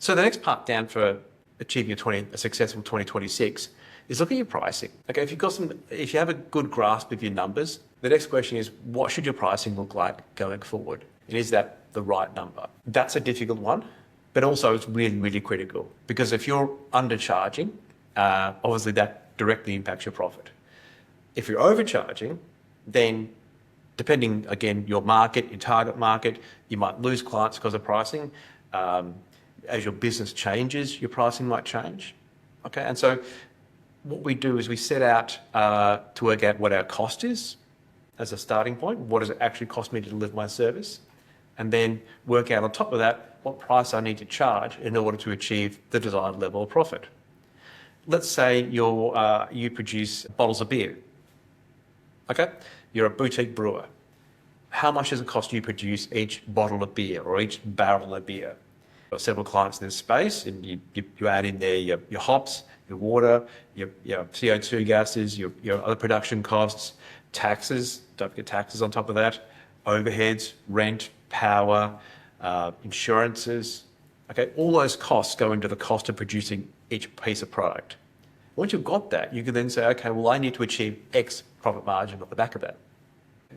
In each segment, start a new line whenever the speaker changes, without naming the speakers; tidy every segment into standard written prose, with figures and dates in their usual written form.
So the next part down for achieving a successful 2026 is look at your pricing. Okay, if you have a good grasp of your numbers, the next question is, what should your pricing look like going forward? And is that the right number? That's a difficult one, but also it's really, really critical, because if you're undercharging, obviously that directly impacts your profit. If you're overcharging, then depending, again, your market, your target market, you might lose clients because of pricing. As your business changes, your pricing might change. Okay, and so what we do is we set out to work out what our cost is as a starting point. What does it actually cost me to deliver my service? And then work out on top of that what price I need to charge in order to achieve the desired level of profit. Let's say you produce bottles of beer. Okay, you're a boutique brewer. How much does it cost you to produce each bottle of beer or each barrel of beer? I've got several clients in this space, and you add in there your hops, your water, your CO2 gases, your other production costs, taxes, don't forget taxes on top of that, overheads, rent, power, insurances. Okay, all those costs go into the cost of producing each piece of product. Once you've got that, you can then say, okay, well, I need to achieve X profit margin off the back of that.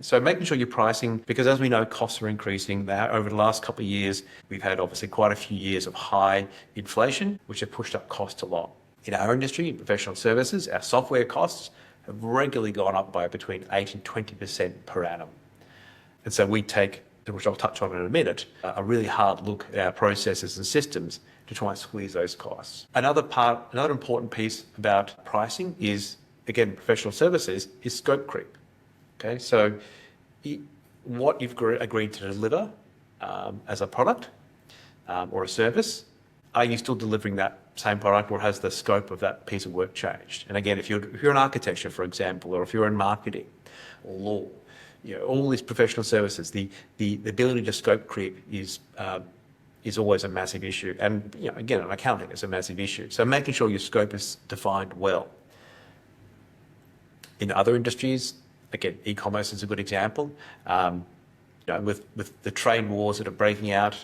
So making sure you're pricing, because as we know, costs are increasing now. Over the last couple of years, we've had obviously quite a few years of high inflation, which have pushed up costs a lot. In our industry, in professional services, our software costs have regularly gone up by between 8 and 20% per annum. And so we take, which I'll touch on in a minute, a really hard look at our processes and systems to try and squeeze those costs. Another important piece about pricing is, again, professional services, is scope creep. Okay, so what you've agreed to deliver as a product or a service, are you still delivering that same product, or has the scope of that piece of work changed? And again, if you're in architecture, for example, or if you're in marketing or law, all these professional services, the ability to scope creep is always a massive issue. And again, in accounting, it's a massive issue. So making sure your scope is defined well. In other industries, again, e-commerce is a good example. With the trade wars that are breaking out,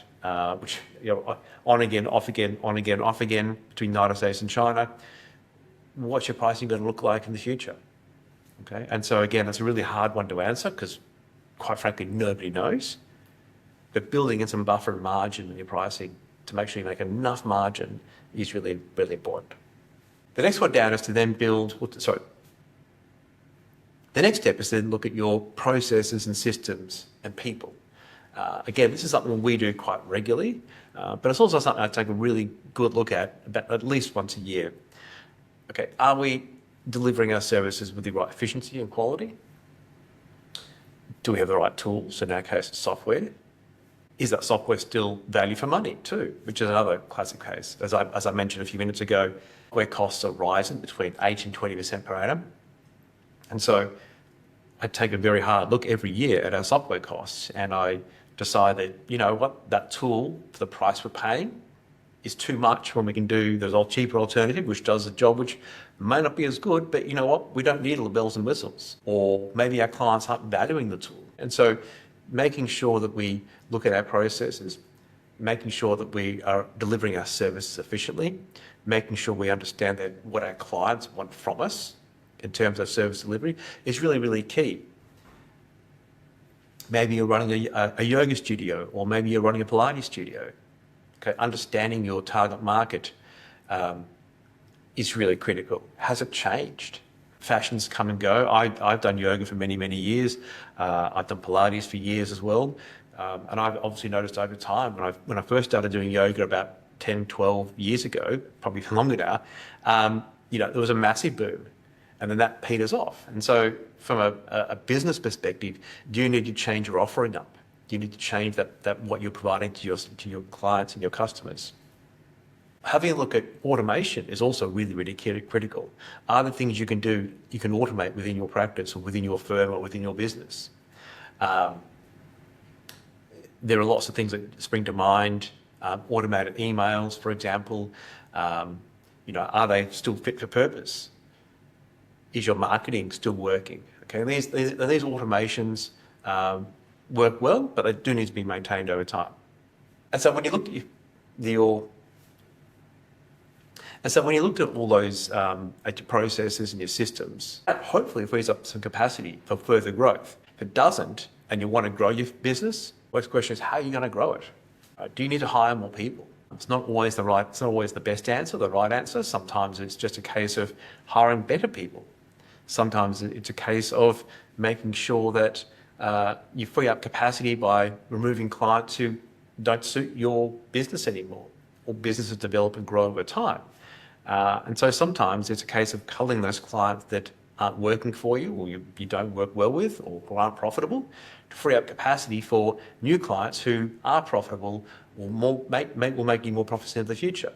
which on again, off again, on again, off again between the United States and China, what's your pricing going to look like in the future? Okay, and so again, it's a really hard one to answer because, quite frankly, nobody knows. But building in some buffer and margin in your pricing to make sure you make enough margin is really, really important. The next one down is to then the next step is to look at your processes and systems and people. Again, this is something we do quite regularly, but it's also something I take a really good look at about at least once a year. Okay, are we delivering our services with the right efficiency and quality? Do we have the right tools? In our case, software. Is that software still value for money too, which is another classic case. As I mentioned a few minutes ago, where costs are rising between 8 and 20% per annum. And so I take a very hard look every year at our software costs, and I decide that, that tool for the price we're paying is too much when we can do the cheaper alternative, which does a job which may not be as good, but we don't need all the bells and whistles. Or maybe our clients aren't valuing the tool. And so making sure that we look at our processes, making sure that we are delivering our services efficiently, making sure we understand what our clients want from us in terms of service delivery is really, really key. Maybe you're running a yoga studio, or maybe you're running a Pilates studio. Okay, understanding your target market is really critical. Has it changed? Fashions come and go. I've done yoga for many, many years. I've done Pilates for years as well. And I've obviously noticed over time, when I first started doing yoga about 10, 12 years ago, probably longer now, there was a massive boom. And then that peters off. And so from a business perspective, do you need to change your offering up? Do you need to change that what you're providing to your clients and your customers? Having a look at automation is also really, really critical. Are there things you can do, you can automate within your practice or within your firm or within your business? There are lots of things that spring to mind. Automated emails, for example. Are they still fit for purpose? Is your marketing still working? Okay, these automations work well, but they do need to be maintained over time. And so when you look at And so when you looked at all those at your processes and your systems, that hopefully frees up some capacity for further growth. If it doesn't, and you want to grow your business, the next question is, how are you going to grow it? Do you need to hire more people? It's not always the best answer, the right answer. Sometimes it's just a case of hiring better people. Sometimes it's a case of making sure that you free up capacity by removing clients who don't suit your business anymore, or businesses develop and grow over time. And so sometimes it's a case of culling those clients that aren't working for you, or you don't work well with, or who aren't profitable, to free up capacity for new clients who are profitable or will make you more profits in the future.